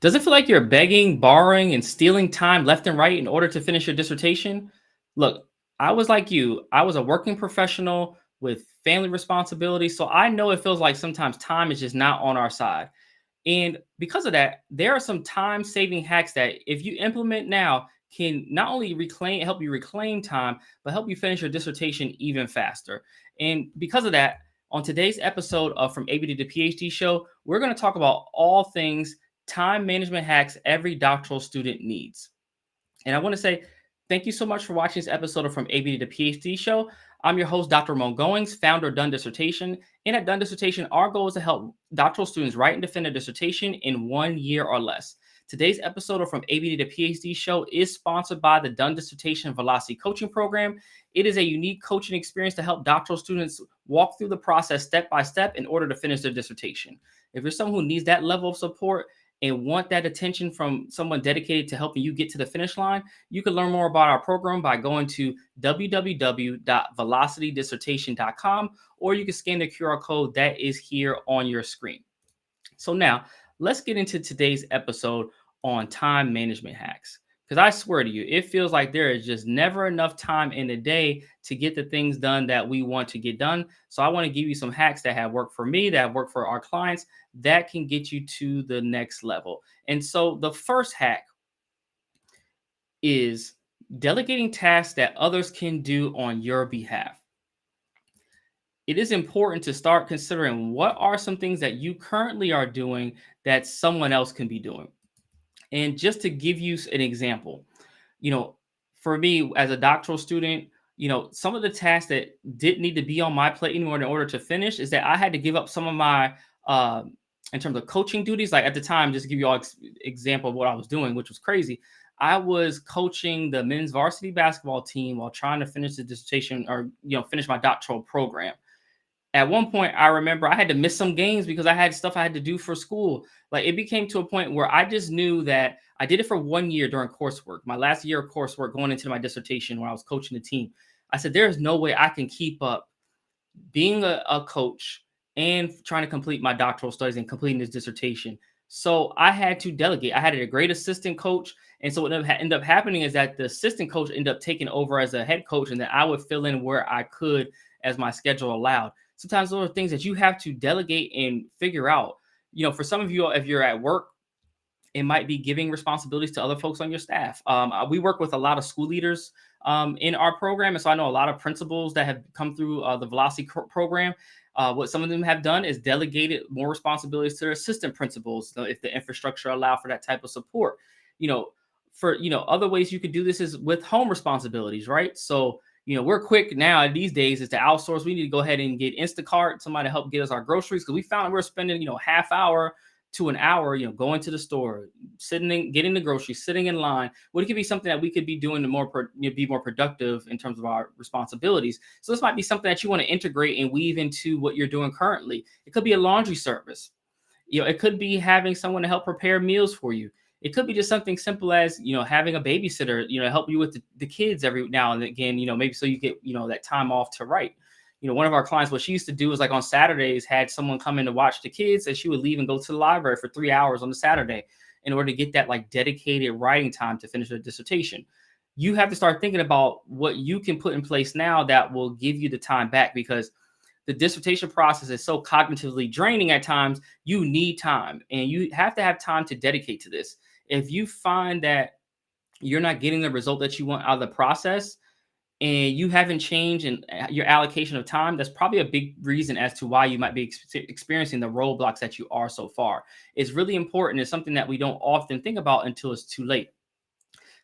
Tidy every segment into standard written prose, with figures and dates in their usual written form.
Does it feel like you're begging, borrowing, and stealing time left and right in order to finish your dissertation? Look, I was like you. I was a working professional with family responsibilities, so I know it feels like sometimes time is just not on our side. And because of that, there are some time saving hacks that if you implement now can not only help you reclaim time, but help you finish your dissertation even faster. And because of that, on today's episode of From ABD to PhD show, we're going to talk about all things time management hacks every doctoral student needs. And I want to say thank you so much for watching this episode of From ABD to PhD show. I'm your host, Dr. Ramon Goings, founder of Done Dissertation. And at Done Dissertation, our goal is to help doctoral students write and defend a dissertation in 1 year or less. Today's episode of From ABD to PhD show is sponsored by the Done Dissertation Velocity Coaching Program. It is a unique coaching experience to help doctoral students walk through the process step by step in order to finish their dissertation. If you're someone who needs that level of support and want that attention from someone dedicated to helping you get to the finish line, you can learn more about our program by going to www.velocitydissertation.com, or you can scan the QR code that is here on your screen. So now let's get into today's episode on time management hacks. Because I swear to you, it feels like there is just never enough time in the day to get the things done that we want to get done. So I want to give you some hacks that have worked for me, that have worked for our clients, that can get you to the next level. And so the first hack is delegating tasks that others can do on your behalf. It is important to start considering what are some things that you currently are doing that someone else can be doing. And just to give you an example, you know, for me as a doctoral student, some of the tasks that didn't need to be on my plate anymore in order to finish is that I had to give up some of my, in terms of coaching duties. Like at the time, just to give you all example of what I was doing, which was crazy. I was coaching the men's varsity basketball team while trying to finish the dissertation or, finish my doctoral program. At one point, I remember I had to miss some games because I had stuff I had to do for school. Like it became to a point where I just knew that I did it for 1 year during coursework, my last year of coursework going into my dissertation when I was coaching the team. I said, there's no way I can keep up being a coach and trying to complete my doctoral studies and completing this dissertation. So I had to delegate. I had a great assistant coach. And so what ended up happening is that the assistant coach ended up taking over as a head coach, and then I would fill in where I could as my schedule allowed. Sometimes those are things that you have to delegate and figure out. For some of you, if you're at work, it might be giving responsibilities to other folks on your staff. We work with a lot of school leaders in our program, and so I know a lot of principals that have come through the Velocity program. What some of them have done is delegated more responsibilities to their assistant principals, if the infrastructure allow for that type of support. Other ways you could do this is with home responsibilities, right? So we're quick now these days is to outsource. We need to go ahead and get Instacart, somebody to help get us our groceries, because we found we're spending half hour to an hour, going to the store, getting the groceries, sitting in line. Well, it could be something that we could be doing to be more productive in terms of our responsibilities. So this might be something that you want to integrate and weave into what you're doing currently. It could be a laundry service. It could be having someone to help prepare meals for you. It could be just something simple as, having a babysitter, help you with the kids every now and again, maybe so you get, that time off to write. One of our clients, what she used to do was like on Saturdays, had someone come in to watch the kids, and she would leave and go to the library for 3 hours on the Saturday in order to get that like dedicated writing time to finish her dissertation. You have to start thinking about what you can put in place now that will give you the time back, because the dissertation process is so cognitively draining at times. You need time, and you have to have time to dedicate to this. If you find that you're not getting the result that you want out of the process, and you haven't changed in your allocation of time, that's probably a big reason as to why you might be experiencing the roadblocks that you are so far. It's really important. It's something that we don't often think about until it's too late.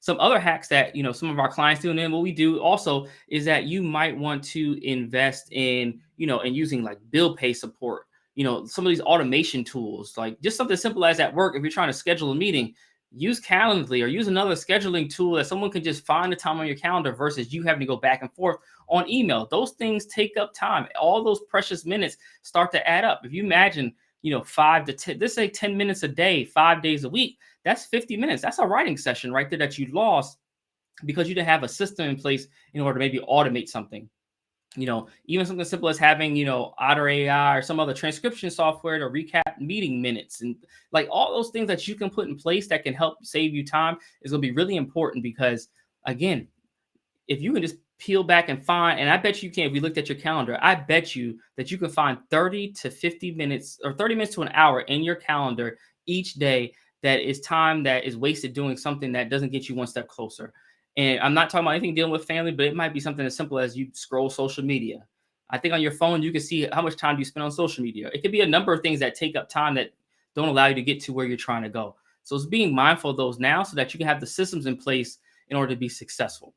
Some other hacks that some of our clients do, and then what we do also is that you might want to invest in in using like bill pay support. Some of these automation tools, like just something simple as at work, if you're trying to schedule a meeting, use Calendly or use another scheduling tool that someone can just find the time on your calendar versus you having to go back and forth on email. Those things take up time. All those precious minutes start to add up. If you imagine, 5 to 10, let's say 10 minutes a day, 5 days a week, that's 50 minutes. That's a writing session right there that you lost because you didn't have a system in place in order to maybe automate something. Even something simple as having, Otter AI or some other transcription software to recap meeting minutes, and like all those things that you can put in place that can help save you time is going to be really important. Because again, if you can just peel back and find, and I bet you can, if we looked at your calendar, I bet you that you can find 30 to 50 minutes or 30 minutes to an hour in your calendar each day that is time that is wasted doing something that doesn't get you one step closer. And I'm not talking about anything dealing with family, but it might be something as simple as you scroll social media. I think on your phone, you can see how much time do you spend on social media. It could be a number of things that take up time that don't allow you to get to where you're trying to go. So it's being mindful of those now so that you can have the systems in place in order to be successful.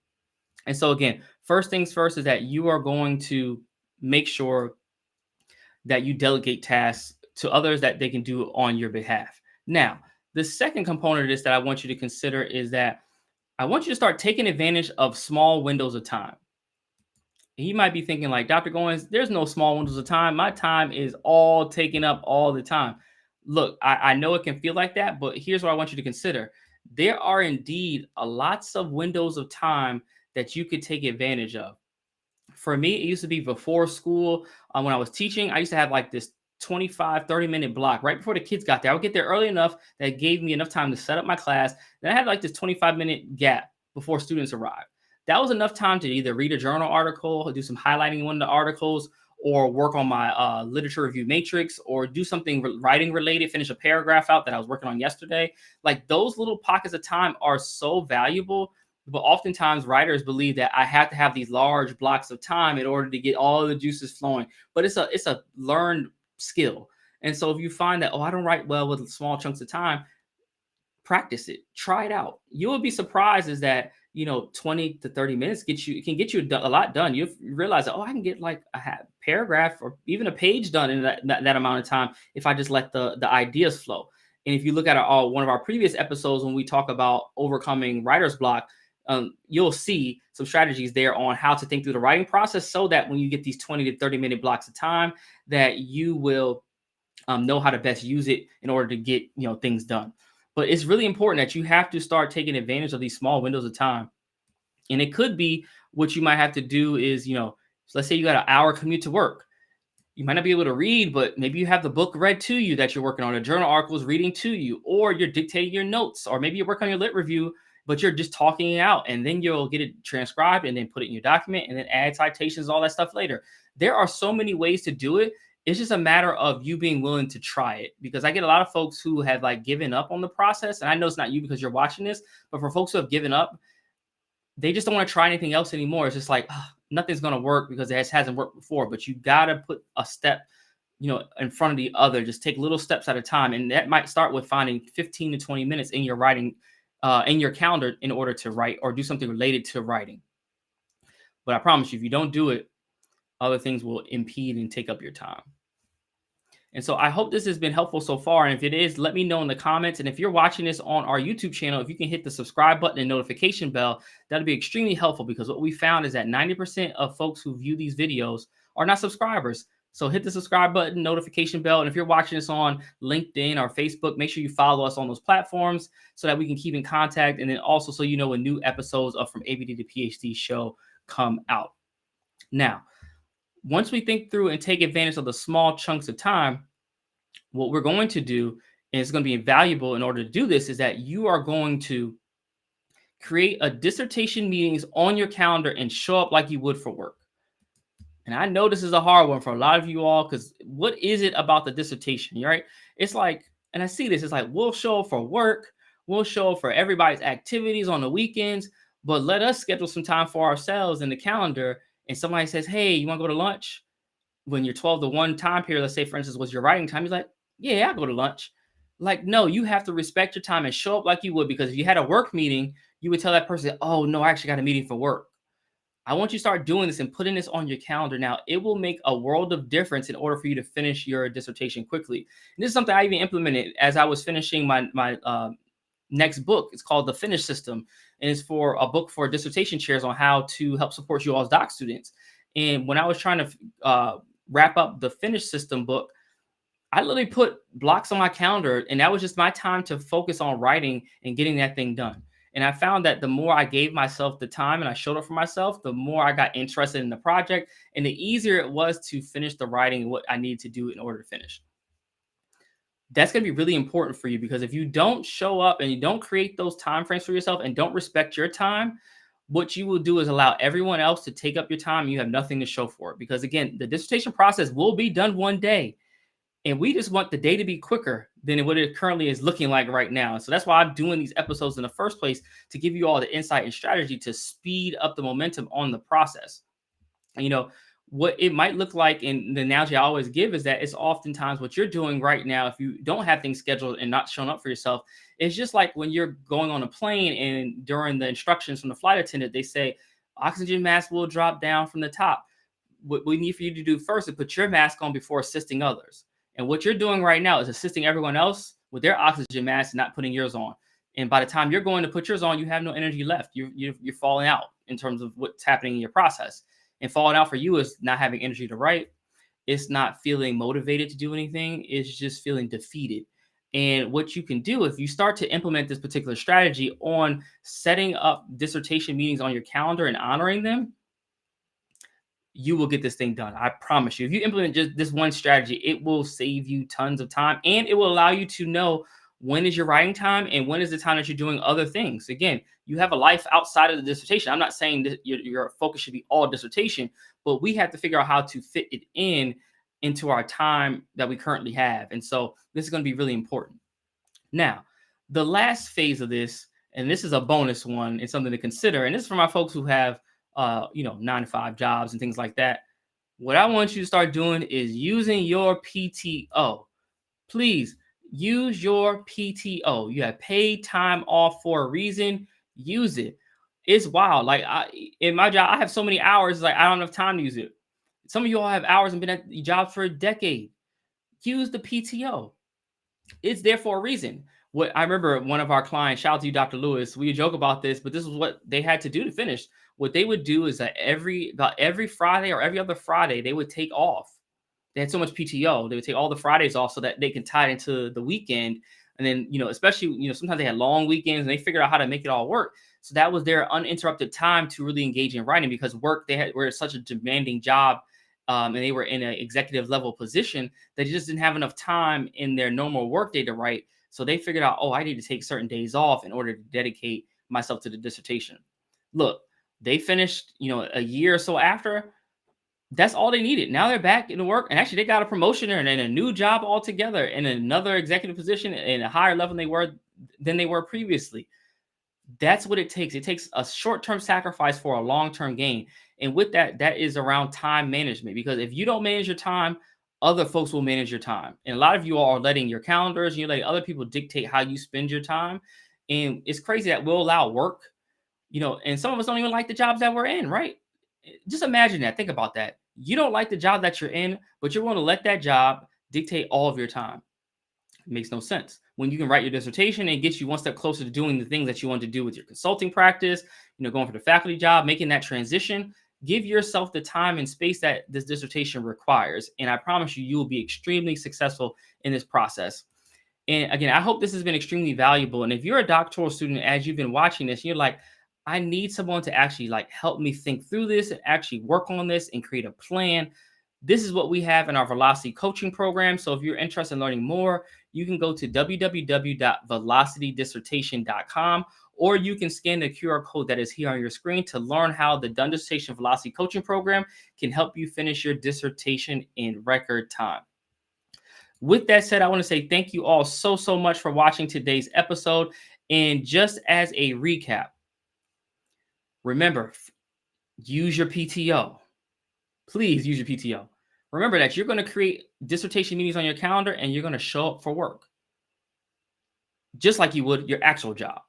And so again, first things first is that you are going to make sure that you delegate tasks to others that they can do on your behalf. Now, the second component of this that I want you to consider is that I want you to start taking advantage of small windows of time. And you might be thinking like, Dr. Goins, there's no small windows of time. My time is all taken up all the time. Look, I know it can feel like that, but here's what I want you to consider. There are indeed lots of windows of time that you could take advantage of. For me, it used to be before school. When I was teaching, I used to have like this 25, 30-minute block right before the kids got there. I would get there early enough that gave me enough time to set up my class. Then I had like this 25-minute gap before students arrived. That was enough time to either read a journal article, or do some highlighting in one of the articles, or work on my literature review matrix, or do something writing related, finish a paragraph out that I was working on yesterday. Like those little pockets of time are so valuable, but oftentimes writers believe that I have to have these large blocks of time in order to get all the juices flowing. But it's a learned skill. And so if you find that, oh, I don't write well with small chunks of time, practice it, try it out. You will be surprised is that 20 to 30 minutes can get you a lot done. You realize that, oh, I can get like a paragraph or even a page done in that amount of time if I just let the ideas flow. And if you look at one of our previous episodes when we talk about overcoming writer's block, you'll see some strategies there on how to think through the writing process so that when you get these 20 to 30-minute blocks of time, that you will know how to best use it in order to get things done. But it's really important that you have to start taking advantage of these small windows of time. And it could be what you might have to do is, so let's say you got an hour commute to work. You might not be able to read, but maybe you have the book read to you that you're working on, a journal article is reading to you, or you're dictating your notes, or maybe you work on your lit review, but you're just talking it out, and then you'll get it transcribed and then put it in your document and then add citations, all that stuff later. There are so many ways to do it. It's just a matter of you being willing to try it, because I get a lot of folks who have like given up on the process. And I know it's not you because you're watching this, but for folks who have given up, they just don't want to try anything else anymore. It's just like, nothing's going to work because it hasn't worked before. But you got to put a step, in front of the other. Just take little steps at a time. And that might start with finding 15 to 20 minutes in your writing, in your calendar in order to write or do something related to writing. But I promise you, if you don't do it, other things will impede and take up your time. And so I hope this has been helpful so far. And if it is, let me know in the comments. And if you're watching this on our YouTube channel, if you can hit the subscribe button and notification bell, that'll be extremely helpful, because what we found is that 90% of folks who view these videos are not subscribers. So hit the subscribe button, notification bell. And if you're watching this on LinkedIn or Facebook, make sure you follow us on those platforms so that we can keep in contact. And then also so you know when new episodes of From ABD to PhD show come out. Now, once we think through and take advantage of the small chunks of time, what we're going to do, and it's going to be invaluable in order to do this, is that you are going to create a dissertation meetings on your calendar and show up like you would for work. And I know this is a hard one for a lot of you all, because what is it about the dissertation, right? It's like, and I see this, it's like, we'll show up for work, we'll show up for everybody's activities on the weekends, but let us schedule some time for ourselves in the calendar. And somebody says, hey, you want to go to lunch? When you're 12 to 1 time period, let's say, for instance, was your writing time, you're like, yeah, I'll go to lunch. Like, no, you have to respect your time and show up like you would, because if you had a work meeting, you would tell that person, oh, no, I actually got a meeting for work. I want you to start doing this and putting this on your calendar now. It will make a world of difference in order for you to finish your dissertation quickly. And this is something I even implemented as I was finishing my next book. It's called The Finish System, and it's for a book for dissertation chairs on how to help support you all as doc students. And when I was trying to wrap up the Finish System book, I literally put blocks on my calendar, and that was just my time to focus on writing and getting that thing done. And I found that the more I gave myself the time and I showed up for myself, the more I got interested in the project and the easier it was to finish the writing and what I needed to do in order to finish. That's going to be really important for you, because if you don't show up and you don't create those time frames for yourself and don't respect your time, what you will do is allow everyone else to take up your time and you have nothing to show for it. Because again, the dissertation process will be done one day. And we just want the day to be quicker than what it currently is looking like right now. So that's why I'm doing these episodes in the first place, to give you all the insight and strategy to speed up the momentum on the process. And, what it might look like, and the analogy I always give is that it's oftentimes what you're doing right now. If you don't have things scheduled and not showing up for yourself, it's just like when you're going on a plane and during the instructions from the flight attendant, they say oxygen mask will drop down from the top. What we need for you to do first is put your mask on before assisting others. And what you're doing right now is assisting everyone else with their oxygen mask and not putting yours on. And by the time you're going to put yours on, you have no energy left. You're falling out in terms of what's happening in your process. And falling out for you is not having energy to write. It's not feeling motivated to do anything. It's just feeling defeated. And what you can do if you start to implement this particular strategy on setting up dissertation meetings on your calendar and honoring them, you will get this thing done. I promise you. If you implement just this one strategy, it will save you tons of time, and it will allow you to know when is your writing time and when is the time that you're doing other things. Again, you have a life outside of the dissertation. I'm not saying that your focus should be all dissertation, but we have to figure out how to fit it into our time that we currently have. And so this is going to be really important. Now, the last phase of this, and this is a bonus one, and something to consider, and this is for my folks who have 9 to 5 jobs and things like that. What I want you to start doing is using your PTO. Please use your PTO. You have paid time off for a reason. Use it. It's wild. Like in my job, I have so many hours. Like I don't have time to use it. Some of you all have hours and been at your jobs for a decade. Use the PTO. It's there for a reason. What I remember, one of our clients, shout out to you, Dr. Lewis, we joke about this, but this is what they had to do to finish. What they would do is that about every Friday or every other Friday, they would take off. They had so much PTO, they would take all the Fridays off so that they can tie it into the weekend. And then, especially, sometimes they had long weekends and they figured out how to make it all work. So that was their uninterrupted time to really engage in writing, because were such a demanding job. And they were in an executive level position that they just didn't have enough time in their normal workday to write. So they figured out, I need to take certain days off in order to dedicate myself to the dissertation. Look, they finished, a year or so after. That's all they needed. Now they're back into work, and actually they got a promotion and a new job altogether in another executive position in a higher level than they were previously. That's what it takes. It takes a short-term sacrifice for a long-term gain. And with that is around time management, because if you don't manage your time, other folks will manage your time. And a lot of you all are letting your calendars, you let other people dictate how you spend your time. And it's crazy that we'll allow work, and some of us don't even like the jobs that we're in, right? Just imagine that. Think about that. You don't like the job that you're in, but you're going to let that job dictate all of your time. It makes no sense. When you can write your dissertation and get you one step closer to doing the things that you want to do with your consulting practice, going for the faculty job, making that transition, give yourself the time and space that this dissertation requires. And I promise you, you will be extremely successful in this process. And again, I hope this has been extremely valuable. And if you're a doctoral student, as you've been watching this, you're like, I need someone to actually help me think through this and actually work on this and create a plan. This is what we have in our Velocity coaching program. So if you're interested in learning more, you can go to www.velocitydissertation.com, or you can scan the QR code that is here on your screen to learn how the Done Dissertation Velocity coaching program can help you finish your dissertation in record time. With that said, I want to say thank you all so much for watching today's episode. And just as a recap, remember, use your PTO. Please use your PTO. Remember that you're going to create dissertation meetings on your calendar and you're going to show up for work, just like you would your actual job.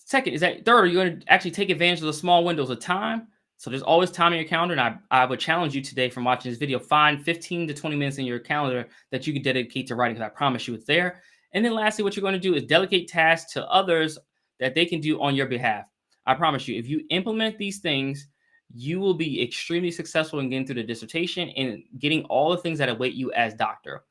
Third, you're going to actually take advantage of the small windows of time. So there's always time in your calendar. And I would challenge you today from watching this video, find 15 to 20 minutes in your calendar that you can dedicate to writing, because I promise you it's there. And then lastly, what you're going to do is delegate tasks to others that they can do on your behalf. I promise you, if you implement these things, you will be extremely successful in getting through the dissertation and getting all the things that await you as doctor.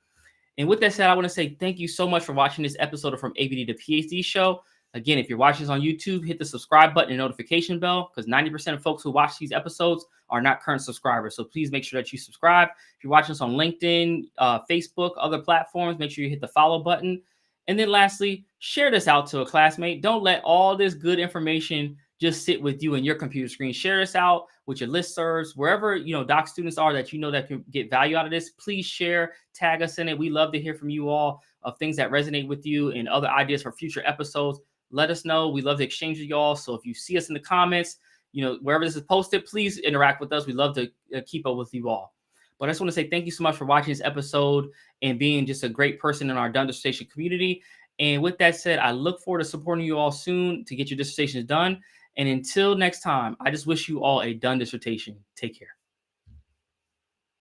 And with that said, I want to say thank you so much for watching this episode of From ABD to PhD Show. Again, if you're watching this on YouTube, hit the subscribe button and notification bell, because 90% of folks who watch these episodes are not current subscribers. So please make sure that you subscribe. If you're watching this on LinkedIn, Facebook, other platforms, make sure you hit the follow button. And then lastly, share this out to a classmate. Don't let all this good information just sit with you in your computer screen. Share this out with your listservs, wherever doc students are that that can get value out of this. Please share, tag us in it. We love to hear from you all of things that resonate with you and other ideas for future episodes. Let us know. We love to exchange with y'all. So if you see us in the comments, wherever this is posted, please interact with us. We love to keep up with you all. But I just want to say thank you so much for watching this episode and being just a great person in our Done Dissertation community. And with that said, I look forward to supporting you all soon to get your dissertations done. And until next time, I just wish you all a done dissertation. Take care.